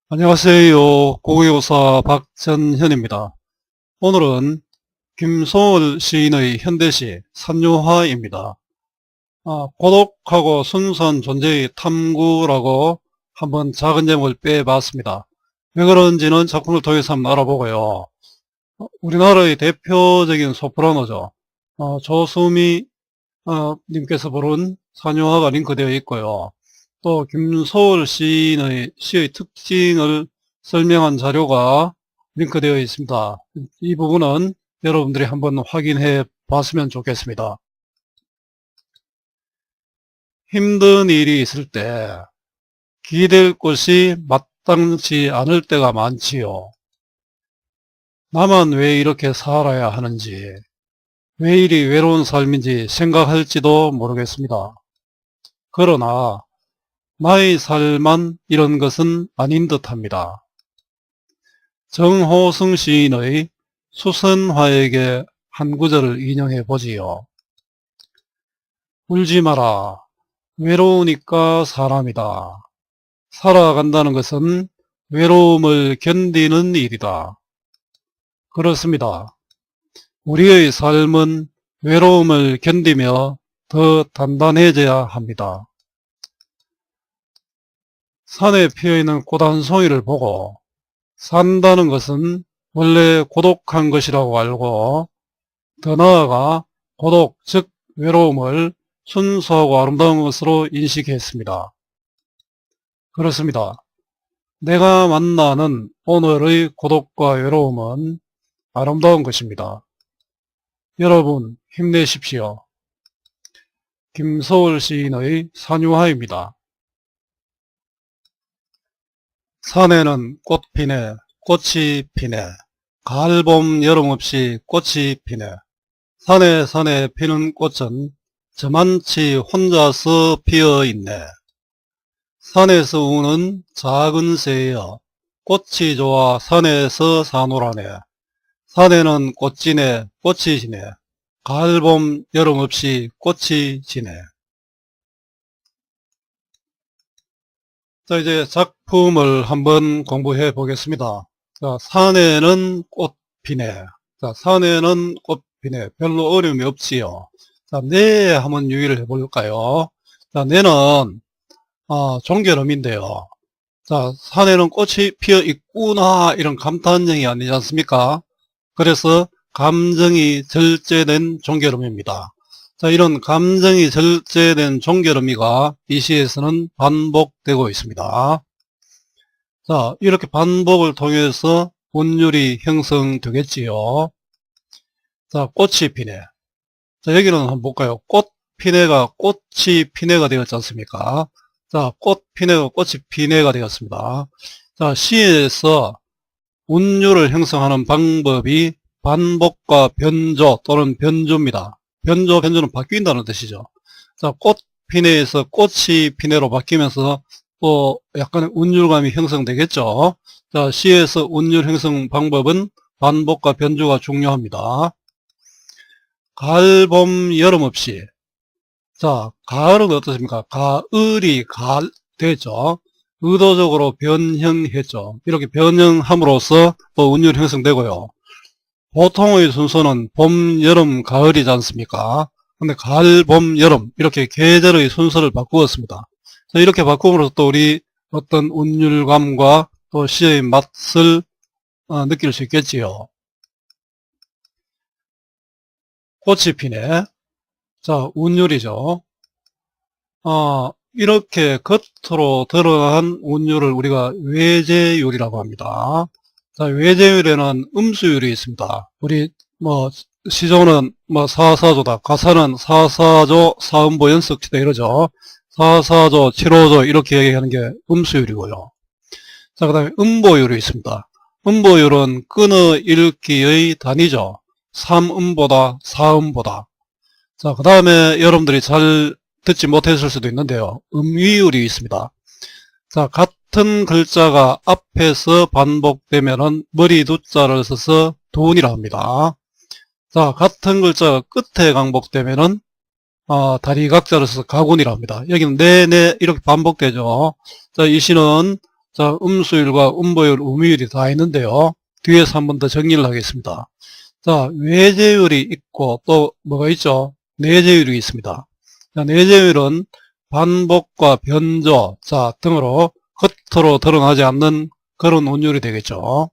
안녕하세요. 고교사 박전현입니다. 오늘은 김소월 시인의 현대시 산유화입니다. 고독하고 순수한 존재의 탐구라고 한번 작은 제목을 빼봤습니다. 왜 그런지는 작품을 통해서 한번 알아보고요. 우리나라의 대표적인 소프라노죠. 조수미 님께서 부른 산유화가 링크되어 있고요. 또 김소월 시인의 시의 특징을 설명한 자료가 링크되어 있습니다. 이 부분은 여러분들이 한번 확인해 봤으면 좋겠습니다. 힘든 일이 있을 때 기댈 곳이 마땅치 않을 때가 많지요. 나만 왜 이렇게 살아야 하는지, 왜 이리 외로운 삶인지 생각할지도 모르겠습니다. 그러나 나의 삶만 이런 것은 아닌 듯합니다. 정호승 시인의 수선화에게 한 구절을 인용해 보지요. 울지 마라. 외로우니까 사람이다. 살아간다는 것은 외로움을 견디는 일이다. 그렇습니다. 우리의 삶은 외로움을 견디며 더 단단해져야 합니다. 산에 피어있는 꽃 한 송이를 보고 산다는 것은 원래 고독한 것이라고 알고, 더 나아가 고독, 즉 외로움을 순수하고 아름다운 것으로 인식했습니다. 그렇습니다. 내가 만나는 오늘의 고독과 외로움은 아름다운 것입니다. 여러분 힘내십시오. 김소월 시인의 산유화입니다. 산에는 꽃 피네, 꽃이 피네. 가을 봄 여름 없이 꽃이 피네. 산에 피는 꽃은 저만치 혼자서 피어있네. 산에서 우는 작은 새여, 꽃이 좋아 산에서 사노라네. 산에는 꽃지네, 꽃이 지네. 가을 봄 여름 없이 꽃이 지네. 자, 이제 작품을 한번 공부해 보겠습니다. 자, 산에는 꽃 피네. 자, 산에는 꽃 피네. 별로 어려움이 없지요. 자, 네 한번 유의를 해볼까요? 자, 네는 종결음인데요. 자, 산에는 꽃이 피어 있구나 이런 감탄형이 아니지 않습니까? 그래서 감정이 절제된 종결음입니다. 자, 이런 감정이 절제된 종결음이가 이 시에서는 반복되고 있습니다. 자, 이렇게 반복을 통해서 운율이 형성되겠지요. 자, 꽃이 피네. 자, 여기는 한번 볼까요? 꽃 피네가 꽃이 피네가 되었지 않습니까? 자, 꽃 피네가 꽃이 피네가 되었습니다. 자, 시에서 운율을 형성하는 방법이 반복과 변조 또는 변조입니다. 변조는 바뀐다는 뜻이죠. 자, 꽃 피네에서 꽃이 피네로 바뀌면서 또 약간의 운율감이 형성되겠죠. 자, 시에서 운율 형성 방법은 반복과 변조가 중요합니다. 가을, 봄, 여름 없이. 자, 가을은 어떻습니까? 가을이 되죠. 의도적으로 변형했죠. 이렇게 변형함으로써 또 운율 형성되고요. 보통의 순서는 봄, 여름, 가을이지 않습니까? 근데 가을, 봄, 여름 이렇게 계절의 순서를 바꾸었습니다. 자, 이렇게 바꿈으로써 또 우리 어떤 운율감과 또 시의 맛을 느낄 수 있겠지요. 꽃이 피네. 자, 운율이죠. 이렇게 겉으로 드러난 운율을 우리가 외제율이라고 합니다. 자, 외제율에는 음수율이 있습니다. 우리 시조는 사사조다. 가사는 사사조, 사음보, 연석시다 이러죠. 사사조, 칠호조 이렇게 얘기하는 게 음수율이고요. 자, 그 다음에 음보율이 있습니다. 음보율은 끊어 읽기의 단위죠. 3음보다, 4음보다. 자, 그 다음에 여러분들이 잘 듣지 못했을 수도 있는데요. 음위율이 있습니다. 자, 같은 글자가 앞에서 반복되면은 머리 두자를 써서 두운이라 합니다. 자, 같은 글자가 끝에 반복되면은 다리 각자를 써서 가군이라 합니다. 여기는 네네 이렇게 반복되죠. 자, 이 시는 자, 음수율과 음보율, 음위율이 다 있는데요. 뒤에서 한 번 더 정리를 하겠습니다. 자, 외제율이 있고 또 뭐가 있죠? 내제율이 있습니다. 자, 내제율은 반복과 변조 자 등으로 겉으로 드러나지 않는 그런 운율이 되겠죠.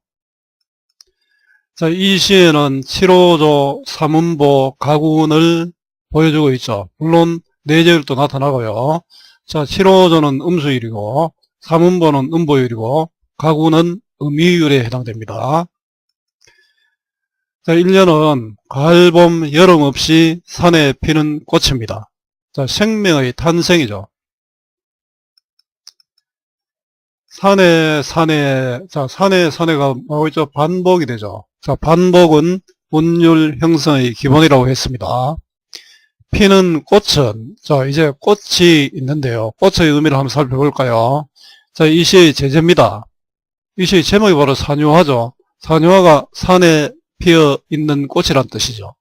자, 이 시에는 7호조, 3음보, 가군을 보여주고 있죠. 물론 내제율도 나타나고요. 자, 7호조는 음수율이고 3음보는 음보율이고 가군은 음위율에 해당됩니다. 자, 1년은 가을, 봄, 여름 없이 산에 피는 꽃입니다. 자, 생명의 탄생이죠. 산에가 뭐고 있죠? 반복이 되죠. 자, 반복은 운율 형성의 기본이라고 했습니다. 피는 꽃은, 자, 이제 꽃이 있는데요. 꽃의 의미를 한번 살펴볼까요? 자, 이 시의 제재입니다. 이 시의 제목이 바로 산유화죠. 산유화가 산에 피어 있는 꽃이란 뜻이죠.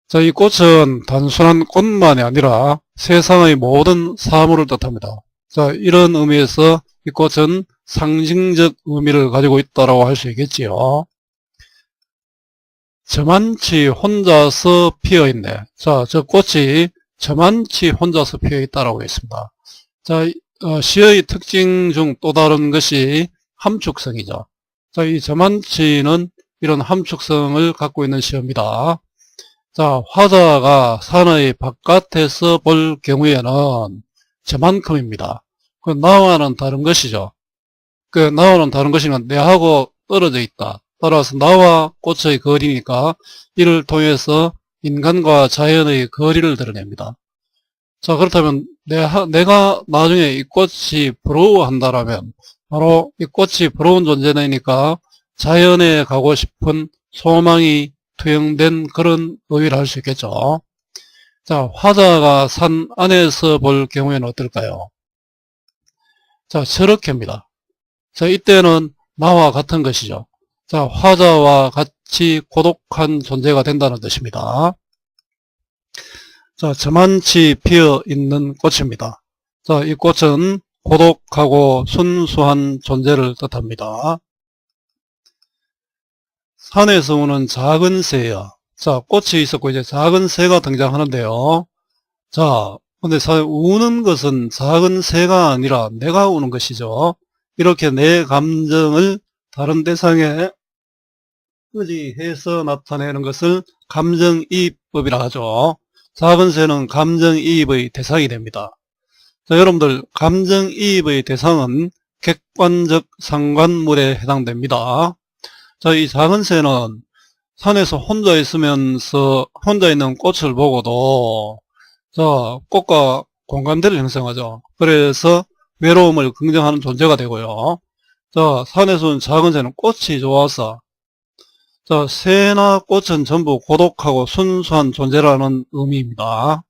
자, 이 꽃은 단순한 꽃만이 아니라 세상의 모든 사물을 뜻합니다. 자, 이런 의미에서 이 꽃은 상징적 의미를 가지고 있다고 할 수 있겠지요. 저만치 혼자서 피어있네. 자, 저 꽃이 저만치 혼자서 피어있다라고 했습니다. 자, 시의 특징 중 또 다른 것이 함축성이죠. 자, 이 저만치는 이런 함축성을 갖고 있는 시입니다. 자, 화자가 산의 바깥에서 볼 경우에는 저만큼입니다. 그 나와는 다른 것이죠. 그 나와는 다른 것이면 내하고 떨어져 있다. 따라서 나와 꽃의 거리니까 이를 통해서 인간과 자연의 거리를 드러냅니다. 자, 그렇다면 내가 나중에 이 꽃이 부러워한다라면 바로 이 꽃이 부러운 존재니까 자연에 가고 싶은 소망이 투영된 그런 의미를 할 수 있겠죠. 자, 화자가 산 안에서 볼 경우에는 어떨까요? 자, 저렇게입니다. 자, 이때는 나와 같은 것이죠. 자, 화자와 같이 고독한 존재가 된다는 뜻입니다. 자, 저만치 피어 있는 꽃입니다. 자, 이 꽃은 고독하고 순수한 존재를 뜻합니다. 산에서 우는 작은 새야. 자, 꽃이 있었고 이제 작은 새가 등장하는데요. 자, 근데 우는 것은 작은 새가 아니라 내가 우는 것이죠. 이렇게 내 감정을 다른 대상에 의지해서 나타내는 것을 감정이입법이라 하죠. 작은 새는 감정이입의 대상이 됩니다. 자, 여러분들 감정이입의 대상은 객관적 상관물에 해당됩니다. 자, 이 작은 새는 산에서 혼자 있으면서 혼자 있는 꽃을 보고도 자, 꽃과 공감대를 형성하죠. 그래서 외로움을 긍정하는 존재가 되고요. 자, 산에서는 작은 새는 꽃이 좋아서 자, 새나 꽃은 전부 고독하고 순수한 존재라는 의미입니다.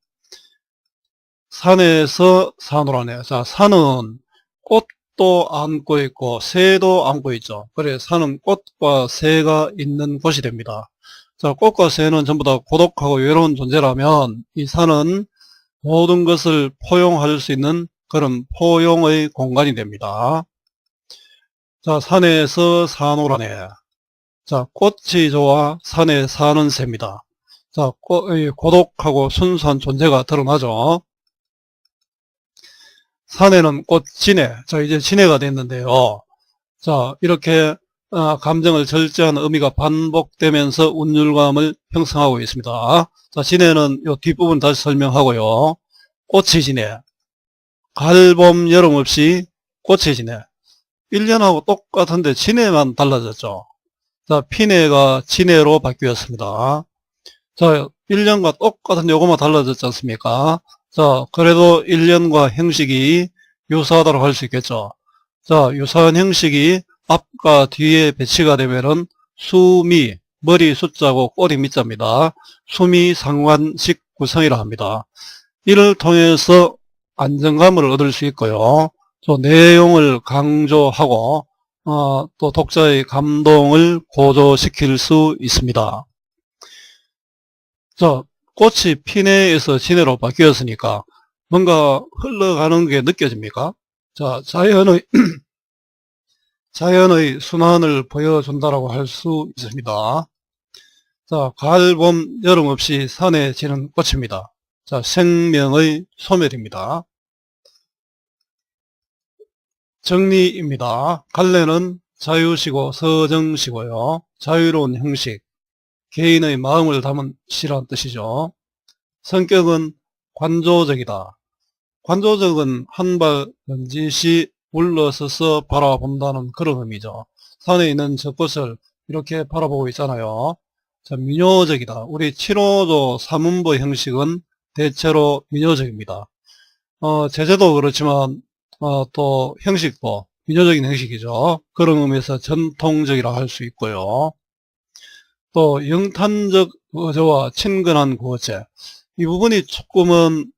산에서 산호라네요. 자, 산은 꽃도 안고 있고 새도 안고 있죠. 그래서 산은 꽃과 새가 있는 곳이 됩니다. 자, 꽃과 새는 전부 다 고독하고 외로운 존재라면 이 산은 모든 것을 포용할 수 있는 그런 포용의 공간이 됩니다. 자, 산에서 산호라네. 자, 꽃이 좋아 산에 사는 새입니다. 자, 고독하고 순수한 존재가 드러나죠. 산에는 꽃진해. 자, 이제 진해가 됐는데요. 자, 이렇게 감정을 절제하는 의미가 반복되면서 운율감을 형성하고 있습니다. 자, 진해는 이 뒷부분 다시 설명하고요. 꽃이 진해. 가을, 봄, 여름 없이 꽃이 진해. 1년하고 똑같은데 진해만 달라졌죠. 자, 피내가 진해로 바뀌었습니다. 자, 1년과 똑같은 요거만 달라졌지 않습니까? 자, 그래도 1년과 형식이 유사하다고 할 수 있겠죠. 자, 유사한 형식이 앞과 뒤에 배치가 되면은 수미, 머리 숫자고 꼬리 밑자입니다. 수미 상관식 구성이라 합니다. 이를 통해서 안정감을 얻을 수 있고요. 또 내용을 강조하고 또 독자의 감동을 고조시킬 수 있습니다. 자, 꽃이 피내에서 진해로 바뀌었으니까 뭔가 흘러가는 게 느껴집니까? 자, 자연의 순환을 보여준다라고 할 수 있습니다. 자, 가을, 봄, 여름 없이 산에 지는 꽃입니다. 자, 생명의 소멸입니다. 정리입니다. 갈래는 자유시고 서정시고요. 자유로운 형식, 개인의 마음을 담은 시라는 뜻이죠. 성격은 관조적이다. 관조적은 한 발 넌지시 물러서서 바라본다는 그런 의미죠. 산에 있는 저 꽃을 이렇게 바라보고 있잖아요. 자, 민요적이다. 우리 7호조 삼음보 형식은 대체로 민요적입니다. 제재도 그렇지만 또 형식도 민요적인 형식이죠. 그런 의미에서 전통적이라 할 수 있고요. 또 영탄적 어조와 친근한 구어체, 이 부분이 조금은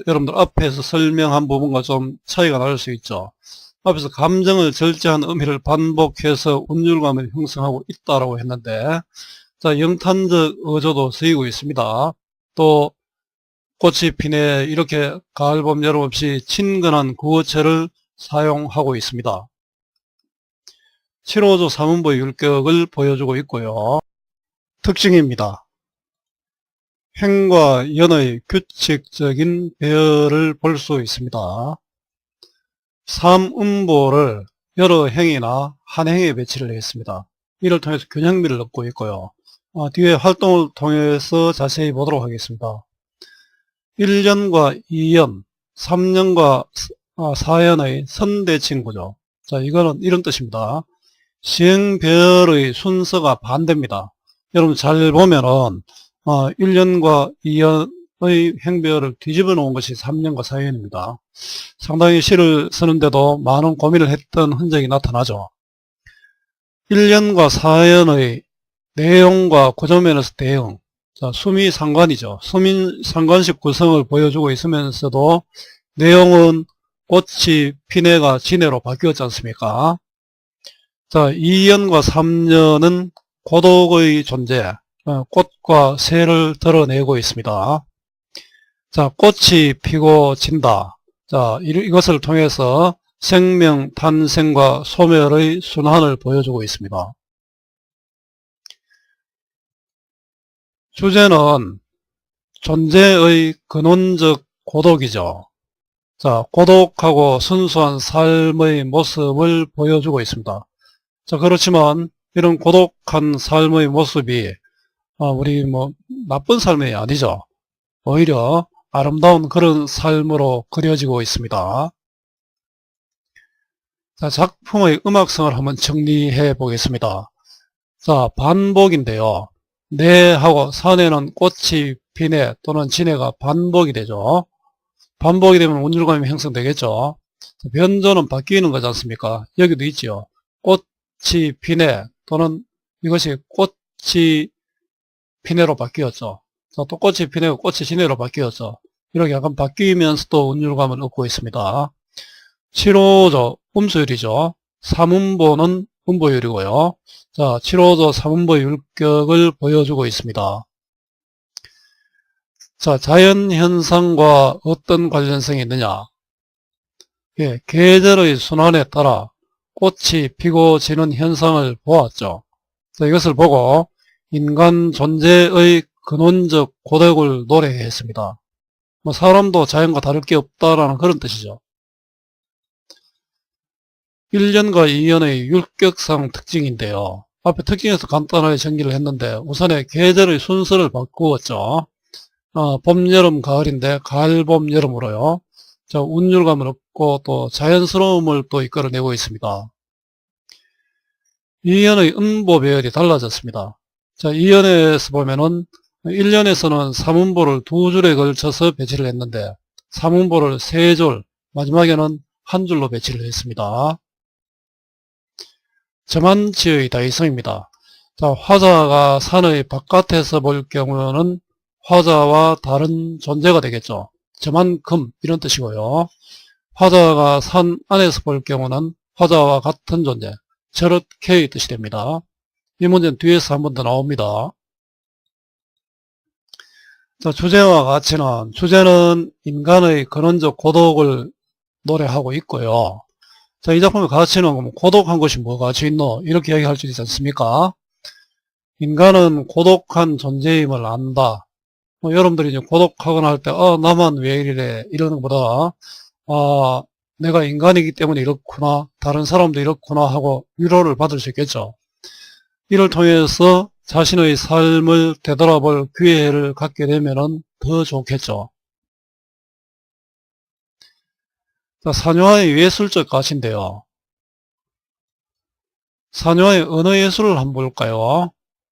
여러분들 앞에서 설명한 부분과 좀 차이가 날 수 있죠. 앞에서 감정을 절제한 의미를 반복해서 운율감을 형성하고 있다라고 했는데, 자, 영탄적 어조도 쓰이고 있습니다. 또 꽃이 피네, 이렇게 가을, 봄, 여름 없이 친근한 구어체를 사용하고 있습니다. 7호조 3음보의 율격을 보여주고 있고요. 특징입니다. 행과 연의 규칙적인 배열을 볼 수 있습니다. 3음보를 여러 행이나 한 행에 배치를 했습니다. 이를 통해서 균형미를 얻고 있고요. 뒤에 활동을 통해서 자세히 보도록 하겠습니다. 1년과 2년, 3년과 4년의 선대칭 구조. 자, 이거는 이런 뜻입니다. 시행별의 순서가 반대입니다. 여러분 잘 보면은 1년과 2년의 행별을 뒤집어 놓은 것이 3년과 4년입니다. 상당히 시를 쓰는데도 많은 고민을 했던 흔적이 나타나죠. 1년과 4년의 내용과 구조면에서 대응. 자, 수미상관이죠. 수미상관식 구성을 보여주고 있으면서도 내용은 꽃이 피내가 진해로 바뀌었지 않습니까? 자, 2년과 3년은 고독의 존재, 꽃과 새를 드러내고 있습니다. 자, 꽃이 피고 진다. 자, 이것을 통해서 생명, 탄생과 소멸의 순환을 보여주고 있습니다. 주제는 존재의 근원적 고독이죠. 자, 고독하고 순수한 삶의 모습을 보여주고 있습니다. 자, 그렇지만 이런 고독한 삶의 모습이 우리 나쁜 삶이 아니죠. 오히려 아름다운 그런 삶으로 그려지고 있습니다. 자, 작품의 음악성을 한번 정리해 보겠습니다. 자, 반복인데요. 내하고 산에는 꽃이 피네 또는 진해가 반복이 되죠. 반복이 되면 운율감이 형성되겠죠. 변조는 바뀌는 거지 않습니까? 여기도 있죠. 꽃이 피네 또는 이것이 꽃이 피네로 바뀌었죠. 또 꽃이 피네고 꽃이 진해로 바뀌었죠. 이렇게 약간 바뀌면서 또 운율감을 얻고 있습니다. 7호조 음수율이죠. 3음보는 음보율이고요. 자, 7호조 3음보 율격을 보여주고 있습니다. 자, 자연현상과 어떤 관련성이 있느냐? 예, 계절의 순환에 따라 꽃이 피고 지는 현상을 보았죠. 자, 이것을 보고 인간 존재의 근원적 고독을 노래했습니다. 사람도 자연과 다를 게 없다라는 그런 뜻이죠. 1년과 2년의 율격상 특징인데요. 앞에 특징에서 간단하게 정리를 했는데 우선에 계절의 순서를 바꾸었죠. 봄, 여름, 가을인데 가을, 봄, 여름으로요. 자, 운율감을 얻고 또 자연스러움을 또 이끌어내고 있습니다. 2년의 음보 배열이 달라졌습니다. 자, 2년에서 보면은 1년에서는 3음보를 두 줄에 걸쳐서 배치를 했는데 3음보를 세 줄, 마지막에는 한 줄로 배치를 했습니다. 저만치의 다이성입니다. 자, 화자가 산의 바깥에서 볼 경우는 화자와 다른 존재가 되겠죠. 저만큼 이런 뜻이고요. 화자가 산 안에서 볼 경우는 화자와 같은 존재, 저렇게의 뜻이 됩니다. 이 문제는 뒤에서 한 번 더 나옵니다. 자, 주제와 가치는, 주제는 인간의 근원적 고독을 노래하고 있고요. 자, 이 작품의 가치는 그럼 고독한 것이 뭐가 가치 있노? 이렇게 이야기할 수 있지 않습니까? 인간은 고독한 존재임을 안다. 여러분들이 이제 고독하거나 할 때, 나만 왜 이래? 이러는 것보다, 내가 인간이기 때문에 이렇구나. 다른 사람도 이렇구나 하고 위로를 받을 수 있겠죠. 이를 통해서 자신의 삶을 되돌아볼 기회를 갖게 되면 더 좋겠죠. 자, 산유화의 예술적 가치인데요. 산유화의 언어 예술을 한번 볼까요?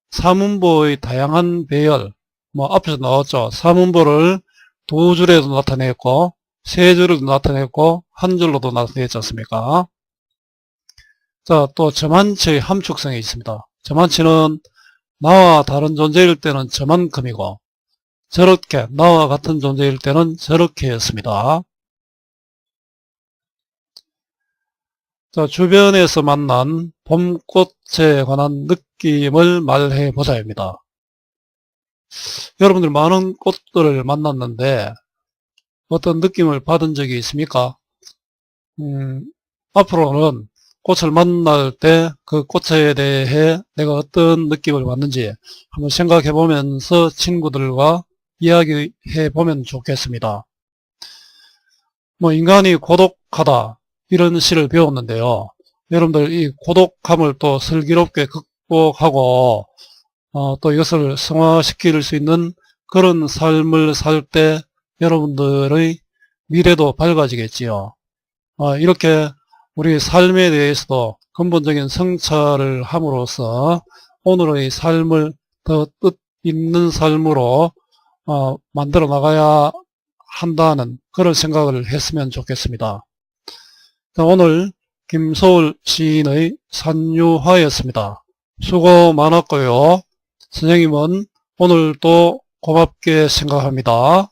사문보의 다양한 배열, 앞에서 나왔죠. 사문보를 두 줄에도 나타냈고, 세 줄에도 나타냈고, 한 줄로도 나타냈지 않습니까? 자, 또 저만치의 함축성이 있습니다. 저만치는 나와 다른 존재일 때는 저만큼이고, 저렇게, 나와 같은 존재일 때는 저렇게였습니다. 자, 주변에서 만난 봄꽃에 관한 느낌을 말해보자입니다. 여러분들 많은 꽃들을 만났는데 어떤 느낌을 받은 적이 있습니까? 앞으로는 꽃을 만날 때 그 꽃에 대해 내가 어떤 느낌을 받는지 한번 생각해 보면서 친구들과 이야기해 보면 좋겠습니다. 인간이 고독하다 이런 시를 배웠는데요. 여러분들 이 고독함을 또 슬기롭게 극복하고 또 이것을 승화시킬 수 있는 그런 삶을 살 때 여러분들의 미래도 밝아지겠지요. 이렇게 우리 삶에 대해서도 근본적인 성찰을 함으로써 오늘의 삶을 더 뜻있는 삶으로 만들어 나가야 한다는 그런 생각을 했으면 좋겠습니다. 오늘 김소울 시인의 산유화였습니다. 수고 많았고요. 선생님은 오늘도 고맙게 생각합니다.